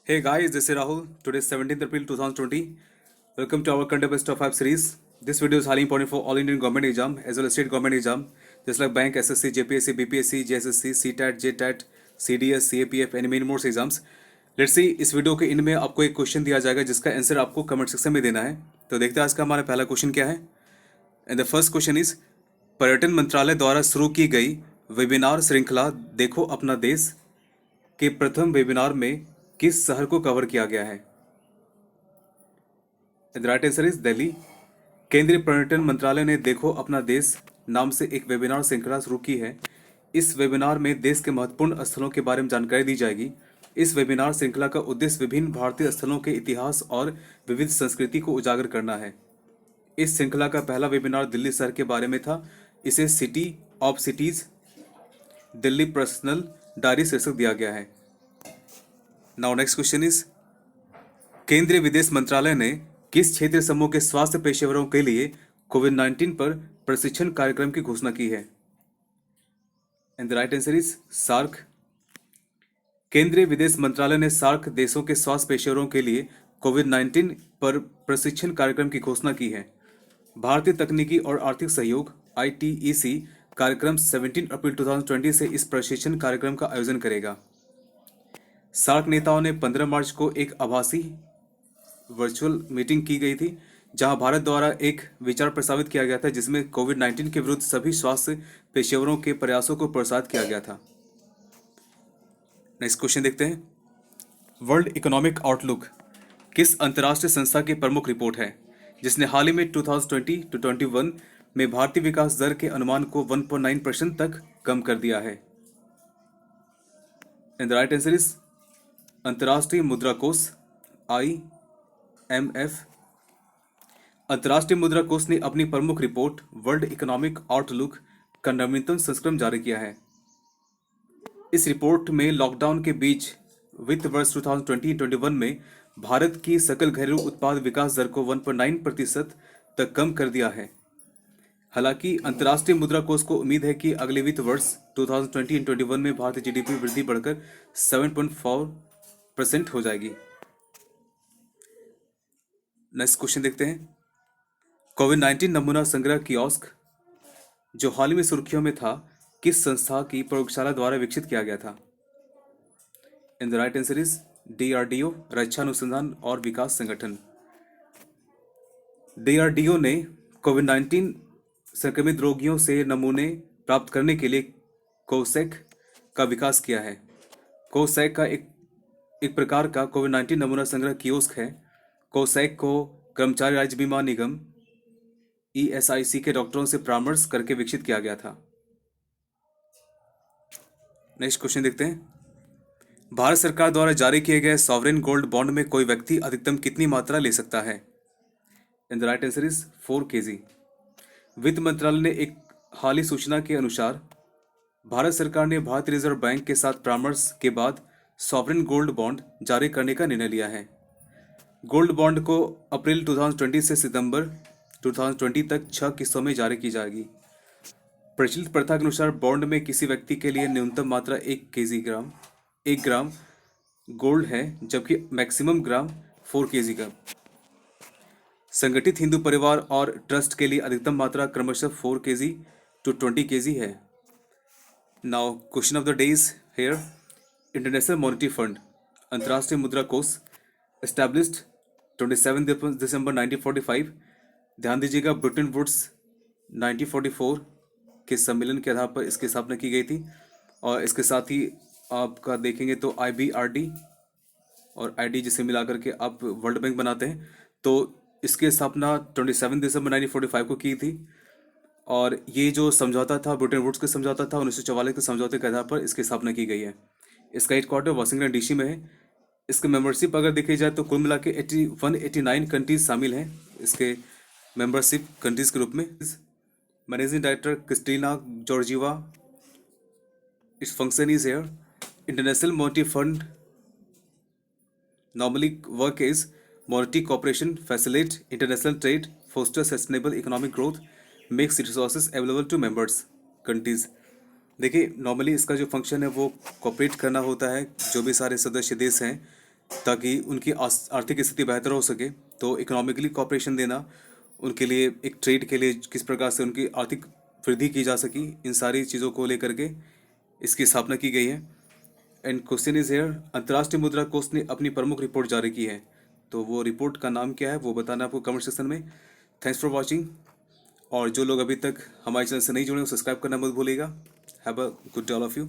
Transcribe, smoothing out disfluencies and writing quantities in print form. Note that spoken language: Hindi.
Hey guys, this is Rahul. Today is 17th April 2020. Welcome to our Current Best of 5 series. This video is highly important for all Indian government exam as well as state government exam, just like bank, SSC, JPSC, BPSC, JSSC, CTAT, JTAT, CDS, CAPF and many more exams. Let's see, इस वीडियो के इनमें आपको एक क्वेश्चन दिया जाएगा जिसका आंसर आपको कमेंट सेक्शन में देना है. तो देखते हैं आज का हमारा पहला क्वेश्चन क्या है. And the first question is, पर्यटन मंत्रालय द्वारा शुरू की गई वेबिनार श्रृंखला देखो अपना देश के प्रथम वेबिनार में किस शहर को कवर किया गया है. The right answer is Delhi. केंद्रीय पर्यटन मंत्रालय ने देखो अपना देश नाम से एक वेबिनार श्रृंखला शुरू की है. इस वेबिनार में देश के महत्वपूर्ण स्थलों के बारे में जानकारी दी जाएगी. इस वेबिनार श्रृंखला का उद्देश्य विभिन्न भारतीय स्थलों के इतिहास और विविध संस्कृति को उजागर करना है. इस श्रृंखला का पहला वेबिनार दिल्ली शहर के बारे में था. इसे city of cities Delhi personal diary शीर्षक दिया गया है. नाउ नेक्स्ट क्वेश्चन इज, केंद्रीय विदेश मंत्रालय ने किस क्षेत्रीय समूह के स्वास्थ्य पेशेवरों के लिए कोविड-19 पर प्रशिक्षण कार्यक्रम की घोषणा की है. And the right answer is SAARC. केंद्रीय विदेश मंत्रालय ने सार्क देशों के स्वास्थ्य पेशेवरों के लिए कोविड-19 पर प्रशिक्षण कार्यक्रम की घोषणा की है. भारतीय तकनीकी और आर्थिक सहयोग ITEC कार्यक्रम 17 अप्रैल 2020 से इस प्रशिक्षण कार्यक्रम का आयोजन करेगा. सार्क नेताओं ने 15 मार्च को एक आभासी वर्चुअल मीटिंग की गई थी जहां भारत द्वारा एक विचार प्रस्तावित किया गया था जिसमें कोविड-19 के विरुद्ध सभी स्वास्थ्य पेशेवरों के प्रयासों को प्रोत्साहित किया गया था. नेक्स्ट क्वेश्चन देखते हैं. वर्ल्ड इकोनॉमिक आउटलुक किस अंतर्राष्ट्रीय संस्था की प्रमुख रिपोर्ट है जिसने हाल ही में 2020-21 में भारतीय विकास दर के अनुमान को 1.9% तक कम कर दिया है. And the right answer is अंतर्राष्ट्रीय मुद्रा कोष IMF. अंतर्राष्ट्रीय मुद्रा कोष ने अपनी प्रमुख रिपोर्ट वर्ल्ड इकोनॉमिक आउटलुक का नवीनतम संस्करण जारी किया है. इस रिपोर्ट में लॉकडाउन के बीच वित्त वर्ष 2020-21 में भारत की सकल घरेलू उत्पाद विकास दर को 1.9% तक कम कर दिया है. हालांकि अंतर्राष्ट्रीय मुद्रा कोष को उम्मीद है कि अगले वित्त वर्ष 2020-21 में भारतीय GDP वृद्धि बढ़कर 7.4% हो जाएगी. नेक्स्ट क्वेश्चन देखते हैं. कोविड-19 नमूना संग्रह कियोस्क जो हाल ही में सुर्खियों में था किस संस्था की प्रयोगशाला द्वारा विकसित किया गया था. In the right answer is DRDO, रक्षा अनुसंधान और विकास संगठन. DRDO ने कोविड-19 संक्रमित रोगियों से नमूने प्राप्त करने के लिए कोसैक का विकास किया है. कोसैक का एक प्रकार का कोविड-19 नमूना संग्रह कियोस्क है. कोसैक को कर्मचारी राज्य बीमा निगम ESIC के डॉक्टरों से परामर्श करके विकसित किया गया था. नेक्स्ट क्वेश्चन देखते हैं. भारत सरकार द्वारा जारी किए गए सॉवरेन गोल्ड बॉन्ड में कोई व्यक्ति अधिकतम कितनी मात्रा ले सकता है. And the right answer is 4 kg. वित्त मंत्रालय ने एक हाल ही सूचना के अनुसार भारत सरकार ने भारतीय रिजर्व बैंक के साथ परामर्श के बाद सॉवरेन गोल्ड बॉन्ड जारी करने का निर्णय लिया है. गोल्ड बॉन्ड को अप्रैल 2020 से सितंबर 2020 तक 6 किस्तों में जारी की जाएगी. प्रचलित प्रथा के अनुसार बॉन्ड में किसी व्यक्ति के लिए न्यूनतम मात्रा 1 ग्राम गोल्ड है जबकि मैक्सिमम ग्राम 4 kg का. संगठित हिंदू परिवार और ट्रस्ट के लिए अधिकतम मात्रा क्रमशः 4 kg to 20 kg है. Now question of the day is here. International monetary fund अंतर्राष्ट्रीय मुद्रा कोष एस्टैब्लिश्ड 27 दिसंबर 1945. ध्यान दीजिएगा ब्रिटेन वुड्स 1944 के सम्मेलन के आधार पर इसकी स्थापना की गई थी. और इसके साथ ही आपका देखेंगे तो IBRD और ID जिसे मिलाकर के आप वर्ल्ड बैंक बनाते हैं. तो इसकी स्थापना 27 दिसंबर 1945 को की थी. और ये जो समझौता था ब्रिटेन वुड्स के समझौता था 1944 के समझौते के आधार पर इसकी स्थापना की गई है. इसका हेडक्वार्टर वाशिंगटन DC में है. इसकी मेंबरशिप अगर देखी जाए तो कुल मिला के 189 कंट्रीज शामिल हैं इसके मेंबरशिप कंट्रीज के रूप में. Managing director Kristina Georgieva. It's function is here. International monetary fund normally work is monetary cooperation, facilitate international trade, foster sustainable economic growth, makes resources available to members countries. देखिए नॉर्मली इसका जो फंक्शन है वो कोऑपरेट करना होता है जो भी सारे सदस्य देश हैं ताकि उनकी आर्थिक स्थिति बेहतर हो सके। तो इकोनॉमिकली कॉपरेशन देना, उनके लिए एक ट्रेड के लिए किस प्रकार से उनकी आर्थिक वृद्धि की जा सकी, इन सारी चीज़ों को लेकर के इसकी स्थापना की गई है। एंड क्वेश्चन इज हेयर, अंतर्राष्ट्रीय मुद्रा कोष ने अपनी प्रमुख रिपोर्ट जारी की है, तो वो रिपोर्ट का नाम क्या है वो बताना आपको कमेंट सेक्शन में। Thanks for watching. और जो लोग अभी तक हमारे चैनल से नहीं जुड़े, सब्सक्राइब करना मत भूलिएगा। Have a good day all of you.